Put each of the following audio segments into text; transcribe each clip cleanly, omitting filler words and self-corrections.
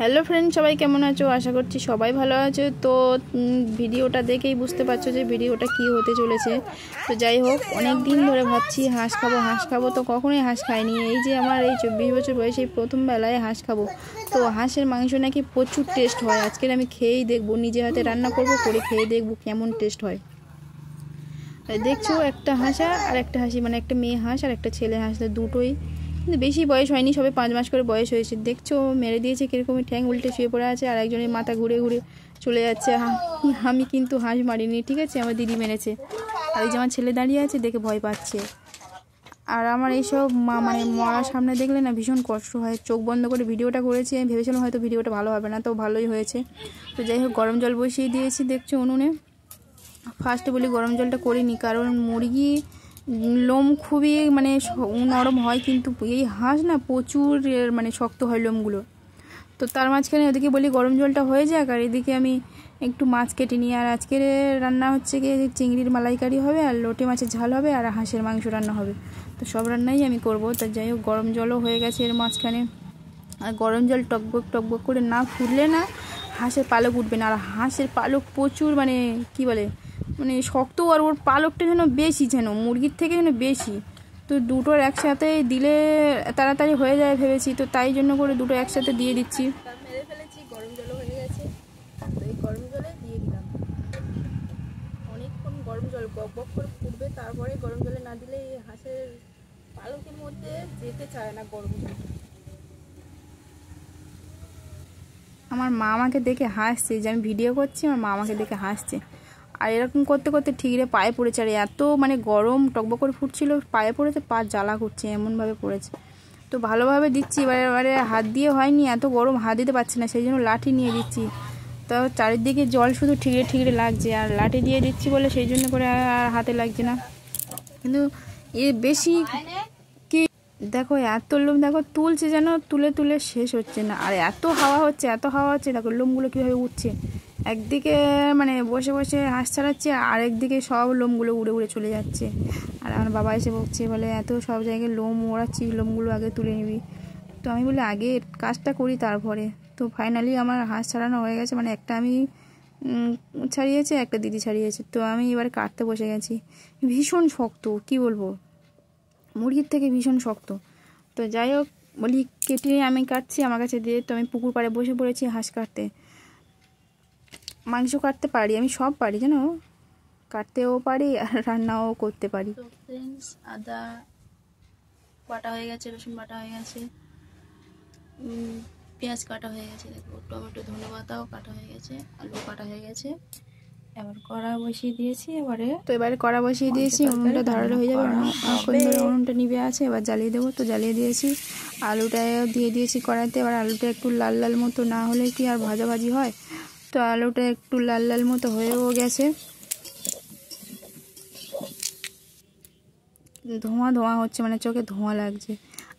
Hello friend, সবাই কেমন আছো? আশা করছি সবাই ভালো আছো। তো ভিডিওটা দেখেই বুঝতে পারছো যে ভিডিওটা কি হতে চলেছে। তো যাই হোক, অনেক দিন ধরে ভাবছি হাঁস খাবো, তো কখনোই হাঁস খাইনি। এই যে আমার এই 24 বছর বয়সে প্রথম বেলায় হাঁস খাবো। তো হাঁসের মাংস নাকি প্রচুর টেস্ট হয়। আজকে আমি খেয়েই দেখবো, নিজে হাতে রান্না করবো, করে খেয়ে দেখবো কেমন টেস্ট হয়। দেখছো, একটা হাঁস আর একটা হাসি, মানে একটা মেয়ে হাঁস আর একটা ছেলে হাঁস, দুটোই কিন্তু বেশি বয়স হয়নি, সবে 5 মাস করে বয়স হয়েছে। দেখছো মেরে দিয়েছে কীরকম, ঠ্যাং উল্টে শুয়ে পড়ে আছে, আর একজনের মাথা ঘুরে ঘুরে চলে যাচ্ছে। আমি কিন্তু হাঁস মারিনি, ঠিক আছে, আমার দিদি মেরেছে। আর এই যে আমার ছেলে দাঁড়িয়ে আছে, দেখে ভয় পাচ্ছে। আর আমার এইসব মানে মরার সামনে দেখলে না ভীষণ কষ্ট হয়। চোখ বন্ধ করে ভিডিওটা করেছি, আমি ভেবেছিলাম হয়তো ভিডিওটা ভালো হবে না, তো ভালোই হয়েছে। তো যাই হোক, গরম জল বসিয়ে দিয়েছি দেখছো উনুনে। ফার্স্টে বলি গরম জলটা করিনি, কারণ মুরগি লোম খুবই মানে নরম হয়, কিন্তু এই হাঁস না প্রচুর মানে শক্ত হয় লোমগুলো। তো তার মাঝখানে ওদিকে বলি গরম জলটা হয়ে যাক, আর এদিকে আমি একটু মাছ কেটে নিই। আর আজকের রান্না হচ্ছে গিয়ে চিংড়ির মালাইকারি হবে, আর লোটে মাছের ঝাল হবে, আর হাঁসের মাংস রান্না হবে। তো সব রান্নাই আমি করব। তা যাই হোক, গরম জলও হয়ে গেছে এর মাঝখানে। আর গরম জল টকবক করে না ফুটলে না হাঁসের পালক উঠবে না। আর হাঁসের পালক প্রচুর মানে কি বলে, মানে শক্ত, আর ওর পালকটা যেন বেশি, যেন মুরগির থেকে যেন বেশি। তো দুটোর একসাথে দিলে তাড়াতাড়ি হয়ে যায় ভেবেছি, তো তাই জন্য করে দুটো একসাথে দিয়ে দিচ্ছি। মেরে ফেলেছি, গরম জল হয়ে গেছে, তো এই গরম জলে দিয়ে দিলাম। অনেকক্ষণ গরম জল বক করে ফুটবে, তারপরে গরম জলে না দিলে এই হাঁসের পালকের মধ্যে যেতে চায় না গরম জল। আমার মা আমাকে দেখে হাসছে, যে আমি ভিডিও করছি, আমার মা আমাকে দেখে হাসছে। আর এরকম করতে করতে ঠিকরে পায়ে পড়েছে, আর এত মানে গরম টকবক করে ফুটছিল, পায়ে পড়েছে, পা জ্বালা করছে, এমনভাবে পড়েছে। তো ভালোভাবে দিচ্ছি, এবারে হাত দিয়ে হয়নি, এত গরম হাত দিতে পারছি না, সেই জন্য লাঠি নিয়ে দিচ্ছি। তো চারিদিকে জল শুধু ঠিকরে লাগছে, আর লাঠি দিয়ে দিচ্ছি বলে সেই জন্য করে আর হাতে লাগছে না। কিন্তু এ বেশি কি দেখো, এত লোম দেখো তুলছে, যেন তুলে তুলে শেষ হচ্ছে না। আর এত হাওয়া হচ্ছে, দেখো লোমগুলো কীভাবে উঠছে। একদিকে মানে বসে বসে হাঁস ছাড়াচ্ছে, আর একদিকে সব লোমগুলো উড়ে উড়ে চলে যাচ্ছে। আর আমার বাবা এসে বকছে, বলে এত সব জায়গায় লোম ওড়াচ্ছিস, লোমগুলো আগে তুলে নিবি। তো আমি বলি আগে কাজটা করি তারপরে। তো ফাইনালি আমার হাঁস ছাড়ানো হয়ে গেছে, মানে একটা আমি ছাড়িয়েছে, একটা দিদি ছাড়িয়েছে। তো আমি এবার কাটতে বসে গেছি। ভীষণ শক্ত, কি বলবো, মুরগির থেকে ভীষণ শক্ত। তো যাই হোক, বলি কেটে আমি কাটছি, আমার কাছে দিয়ে। তো আমি পুকুর পাড়ে বসে পড়েছি হাঁস কাটতে। মাংস কাটতে পারি, আমি সব পারি জানো, কাটতেও পারি আর রান্নাও করতে পারি। তো ফ্রেন্ডস, আদা বাটা হয়ে গেছে, রসুন বাটা হয়ে গেছে, পেঁয়াজ কাটা হয়ে গেছে, দেখো টমেটো ধনে পাতাও কাটা হয়ে গেছে, আলু কাটা হয়ে গেছে। এবার কড়া বসিয়ে দিয়েছি, এবারে কড়া বসিয়ে দিয়েছি, উনুনটা ধরালে হয়ে যাবে। উনুনটা নিভে আছে, এবার জ্বালিয়ে দেবো। তো জ্বালিয়ে দিয়েছি, আলুটা দিয়ে দিয়েছি কড়াইতে। এবার আলুটা একটু লাল লাল মতো না হলে কি আর ভাজাভাজি হয়। তো আলুটা একটু লাল লাল মতো হয়েও গেছে, ধোঁয়া ধোঁয়া হচ্ছে, মানে চোখে ধোঁয়া লাগছে।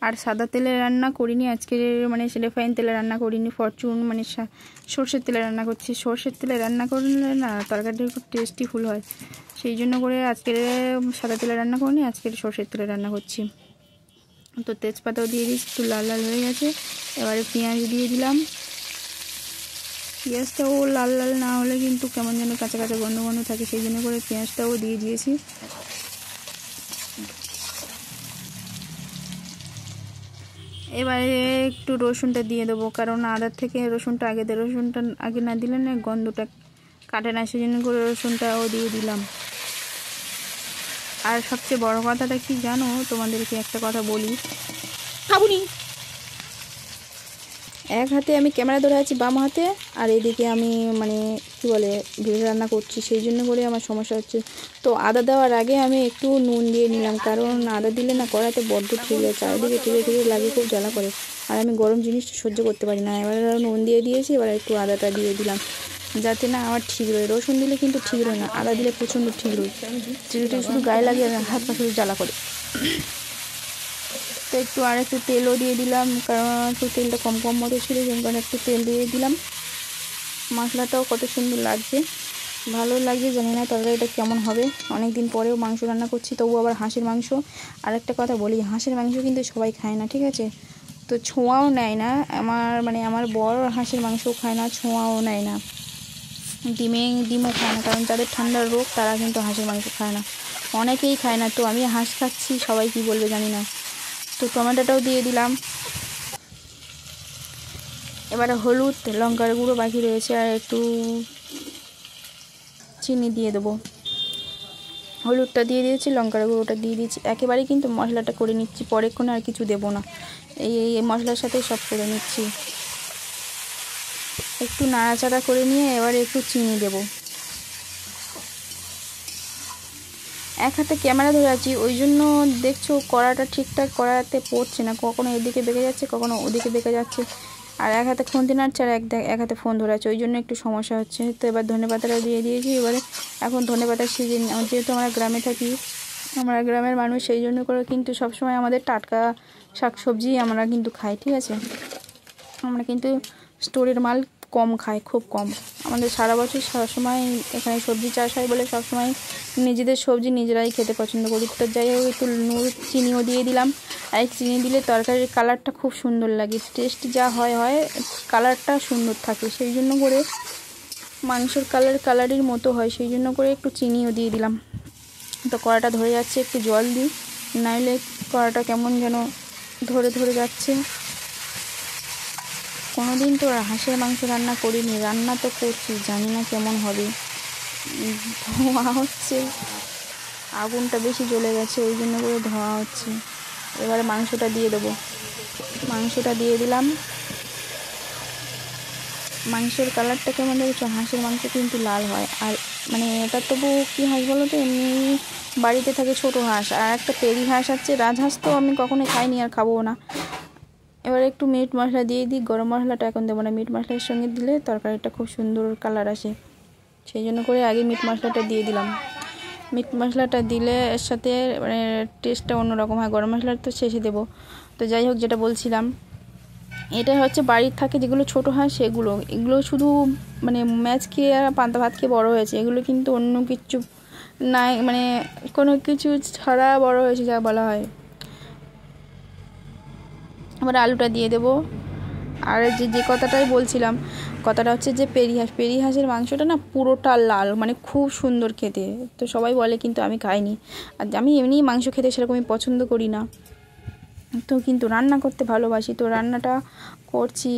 আর সাদা তেলে রান্না করিনি আজকে, মানে রিফাইন তেলে রান্না করিনি, ফরচুন মানে সর্ষের তেলে রান্না করছি। সর্ষের তেলে রান্না করলে না তরকারিটা খুব টেস্টি ফুল হয়, সেই জন্য করে আজকে সাদা তেলে রান্না করিনি, আজকে সর্ষের তেলে রান্না করছি। তো তেজপাতাও দিয়ে দিচ্ছি, একটু লাল লাল হয়ে গেছে। এবারে পেঁয়াজ দিয়ে দিলাম। পেঁয়াজটাও লাল লাল না হলে কিন্তু কেমন যেন কাঁচা কাঁচা গন্ধ গন্ধ থাকে, সেই জন্য করে পেঁয়াজটাও দিয়ে দিয়েছি। এবারে একটু রসুনটা দিয়ে দেবো, কারণ আদার থেকে রসুনটা আগে দেয়, রসুনটা আগে না দিলে না গন্ধটা কাটে না, সেই জন্য করে রসুনটাও দিয়ে দিলাম। আর সবচেয়ে বড় কথাটা কি জানো, তোমাদেরকে একটা কথা বলি, খাবুনি। এক হাতে আমি ক্যামেরা ধরে আছি, বাম হাতে, আর এদিকে আমি মানে কি বলে ভিডিও রান্না করছি, সেই জন্য করে আমার সমস্যা হচ্ছে। তো আদা দেওয়ার আগে আমি একটু নুন দিয়ে নিলাম, কারণ আদা দিলে না কড়াইতে বড্ড ঠিক যায়, চারিদিকে ঠিকরে লাগে, খুব জ্বালা করে, আর আমি গরম জিনিসটা সহ্য করতে পারি না। এবার নুন দিয়ে দিয়েছি, এবার একটু আদাটা দিয়ে দিলাম, যাতে না আমার ঠিক রয়। রসুন দিলে কিন্তু ঠিক রয় না, আদা দিলে প্রচণ্ড ঠিক রয়, চিড়িটা শুধু গায়ে লাগে, হাত পা শুধু জ্বালা করে। তো একটু আর একটু তেলও দিয়ে দিলাম, কারণ একটু তেলটা কম কম মতো ছিল, কারণ একটু তেল দিয়ে দিলাম। মশলাটাও কত সুন্দর লাগছে, ভালো লাগছে, জানি না তরকারিটা কেমন হবে। অনেক দিন পরেও মাংস রান্না করছি, তবু আবার হাঁসের মাংস। আর একটা কথা বলি, হাঁসের মাংস কিন্তু সবাই খায় না, ঠিক আছে, তো ছোঁয়াও নেয় না। আমার বর হাঁসের মাংসও খায় না, ছোঁয়াও নেয় না, ডিমও খায় না, কারণ যাদের ঠান্ডার রোগ তারা কিন্তু হাঁসের মাংস খায় না, অনেকেই খায় না। তো আমি হাঁস খাচ্ছি, সবাই কি বলবে জানি না। তো টমেটোটাও দিয়ে দিলাম। এবারে হলুদ, লঙ্কার গুঁড়ো বাকি রয়েছে, আর একটু চিনি দিয়ে দেবো। হলুদটা দিয়ে দিয়েছি, লঙ্কার গুঁড়োটা দিয়ে দিয়েছি, একেবারেই কিন্তু মশলাটা করে নিচ্ছি, পরেক্ষণে আর কিছু দেবো না, এই মশলার সাথে সব করে নিচ্ছি। একটু নাড়াচাড়া করে নিয়ে এবারে একটু চিনি দেব। এক হাতে ক্যামেরা ধরে আছি, ওই জন্য দেখছো কড়াটা ঠিকঠাক কড়াতে পড়ছে না, কখনো এদিকে বেঁকে যাচ্ছে, কখনো ওদিকে বেঁকে যাচ্ছে, আর এক হাতে খুন্তি নাড়ছে আর এক হাতে ফোন ধরে আছে, ওই জন্য একটু সমস্যা হচ্ছে। তো এবার ধনেপাতাটা দিয়ে দিয়েছি। এবারে এখন ধনেপাতার সিজন, যেহেতু আমরা গ্রামে থাকি, আমরা গ্রামের মানুষ, সেই জন্য করে কিন্তু সবসময় আমাদের টাটকা শাকসবজি আমরা কিন্তু খাই, ঠিক আছে। আমরা কিন্তু স্টোরের মাল কম খাই, খুব কম। আমাদের সারা বছর সবসময় এখানে সবজি চাষ হয় বলে সবসময় নিজেদের সবজি নিজেরাই খেতে পছন্দ করি। তো যাই হোক, একটু নুন চিনিও দিয়ে দিলাম। আর চিনি দিলে তরকারির কালারটা খুব সুন্দর লাগে, টেস্ট যা হয় কালারটা সুন্দর থাকে, সেই জন্য করে মাংসের কালারের মতো হয়, সেই জন্য করে একটু চিনিও দিয়ে দিলাম। তো কড়াটা ধরে যাচ্ছে, একটু জল দিই, নাইলে কড়াটা কেমন যেন ধরে যাচ্ছে। কোনোদিন তো হাঁসের মাংস রান্না করিনি, রান্না তো করছি, জানি না কেমন হবে। ধোঁয়া হচ্ছে, আগুনটা বেশি জ্বলে গেছে, ওই জন্য করে ধোঁয়া হচ্ছে। এবারে মাংসটা দিয়ে দেবো। মাংসটা দিয়ে দিলাম। মাংসের কালারটা কেমন দেখছো, হাঁসের মাংস কিন্তু লাল হয়। আর এটা তবু কী হাঁস বলো তো, এমনি বাড়িতে থাকে ছোটো হাঁস, আর একটা পেরি হাঁস আছে, রাজহাঁস তো আমি কখনোই খাইনি আর খাবো না। এবার একটু মিট মশলা দিয়ে দিই, গরম মশলাটা এখন দেবো না, মিট মশলার সঙ্গে দিলে তরকারিটা খুব সুন্দর কালার আসে, সেই জন্য করে আগে মিট মশলাটা দিয়ে দিলাম। মিট মশলাটা দিলে এর সাথে টেস্টটা অন্যরকম হয়, গরম মশলা তো শেষে দেবো। তো যাই হোক, যেটা বলছিলাম, এটা হচ্ছে বাড়ির থাকে যেগুলো ছোটো হাঁস, এগুলো শুধু ম্যাচ খেয়ে আর পান্তা ভাত খেয়ে বড়ো হয়েছে, এগুলো কিন্তু অন্য কিছু নাই, কোনো কিছু ছাড়া বড়ো হয়েছে যা বলা হয়। এবার আলুটা দিয়ে দেবো। আর যে কথাটাই বলছিলাম, কথাটা হচ্ছে যে পেরি হাঁসের মাংসটা না পুরোটা লাল, খুব সুন্দর খেতে। তো সবাই বলে, কিন্তু আমি খাইনি, আর আমি এমনিই মাংস খেতে সেরকমই পছন্দ করি না, তো কিন্তু রান্না করতে ভালোবাসি। তো রান্নাটা করছি,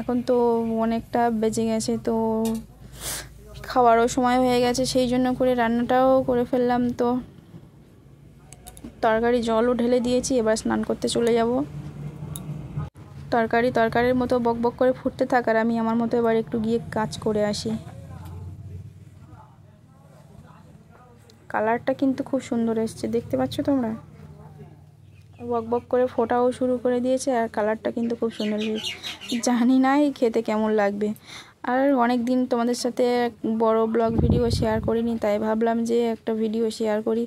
এখন তো অনেকটা বেজে গেছে, তো খাওয়ারও সময় হয়ে গেছে, সেই জন্য করে রান্নাটাও করে ফেললাম। তো তরকারি জলও ঢেলে দিয়েছি, এবার স্নান করতে চলে যাব। তরকারির মতো বক বক করে ফুটতে থাক, আর আমি আমার মতো এবার একটু গিয়ে কাজ করে আসি। কালারটা কিন্তু খুব সুন্দর এসছে, দেখতে পাচ্ছ তোমরা, বক বক করে ফোটাও শুরু করে দিয়েছে, আর কালারটা কিন্তু খুব সুন্দর এসেছে। জানি না এই খেতে কেমন লাগবে। আর অনেক দিন তোমাদের সাথে বড় ব্লগ ভিডিও শেয়ার করিনি, তাই ভাবলাম যে একটা ভিডিও শেয়ার করি।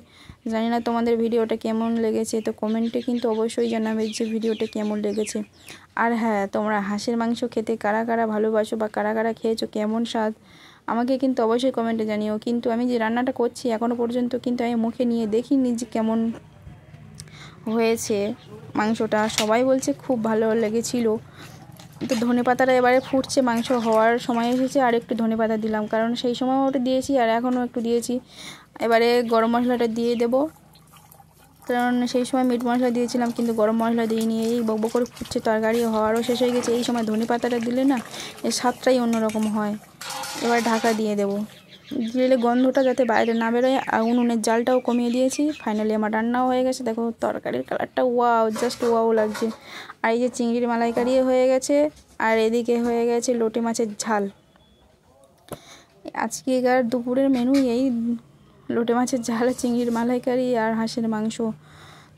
জানি না তোমাদের ভিডিওটা কেমন লেগেছে, তো কমেন্টে কিন্তু অবশ্যই জানাবে যে ভিডিওটা কেমন লেগেছে। আর হ্যাঁ, তোমরা হাঁসের মাংস খেতে কারা কারা ভালোবাসো বা কারা কারা খেয়েছো, কেমন স্বাদ আমাকে কিন্তু অবশ্যই কমেন্টে জানিও। কিন্তু আমি যে রান্নাটা করছি এখনও পর্যন্ত কিন্তু আমি মুখে নিয়ে দেখিনি যে কেমন হয়েছে মাংসটা। সবাই বলছে খুব ভালো লেগেছিল। তো ধনেপাতাটা এবারে ফুটছে, মাংস হওয়ার সময় এসেছে, আর একটু ধনেপাতা দিলাম, কারণ সেই সময় ওটা দিয়েছি আর এখনও একটু দিয়েছি। এবারে গরম মশলাটা দিয়ে দেবো, কারণ সেই সময় মিট মশলা দিয়েছিলাম কিন্তু গরম মশলা দিইনি। এই বকবক করে ফুটছে, তরকারি হওয়ারও শেষ হয়ে গেছে। এই সময় ধনেপাতাটা দিলে না এর স্বাদটাই অন্যরকম হয়। এবার ঢাকা দিয়ে দেবো, দিলে গন্ধটা যাতে বাইরে না বেরোয়। উনুনের জালটাও কমিয়ে দিয়েছি। ফাইনালি আমার রান্নাও হয়ে গেছে, দেখো তরকারির কালারটা ওয়াও, জাস্ট ওয়াও লাগছে। আর এই যে চিংড়ির মালাইকারি হয়ে গেছে, আর এদিকে হয়ে গেছে লোটে মাছের ঝাল। আজকেকার দুপুরের মেনু এই লোটে মাছের ঝাল, চিংড়ির মালাইকারি আর হাঁসের মাংস।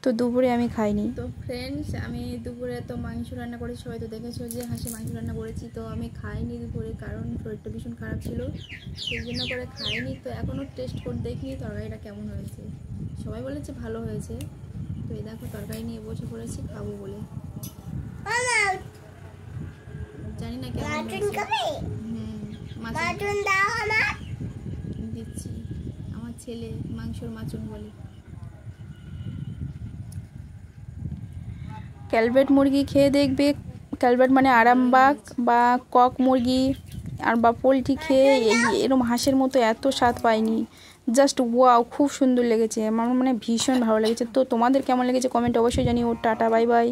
তো দুপুরে আমি খাইনি। তো ফ্রেন্ডস, আমি দুপুরে তো মাংস রান্না করেছি, সবাই তো দেখেছো যে হাঁসের মাংস রান্না করেছি। তো আমি খাইনি দুপুরে, কারণ শরীরটা ভীষণ খারাপ ছিল, সেই জন্য করে খাইনি। তো এখনও টেস্ট করে দেখিনি তরকারিটা কেমন হয়েছে। সবাই বলেছে ভালো হয়েছে। তো এই দেখো তরকারি নিয়ে বসে পড়েছি খাবো বলে। জানি না কেমন দিচ্ছি, আমার ছেলে মাংসর মাচুন বলে। ক্যালভেট মুরগি খেয়ে দেখবে, ক্যালভেট মানে আরামবাগ বা কক মুরগি আর বা পোলট্রি খেয়ে এরকম হাঁসের মতো এত স্বাদ পাইনি। জাস্ট ওয়াও, খুব সুন্দর লেগেছে আমার, মানে ভীষণ ভালো লেগেছে। তো তোমাদের কেমন লেগেছে কমেন্ট অবশ্যই জানিও। Tata, bye bye.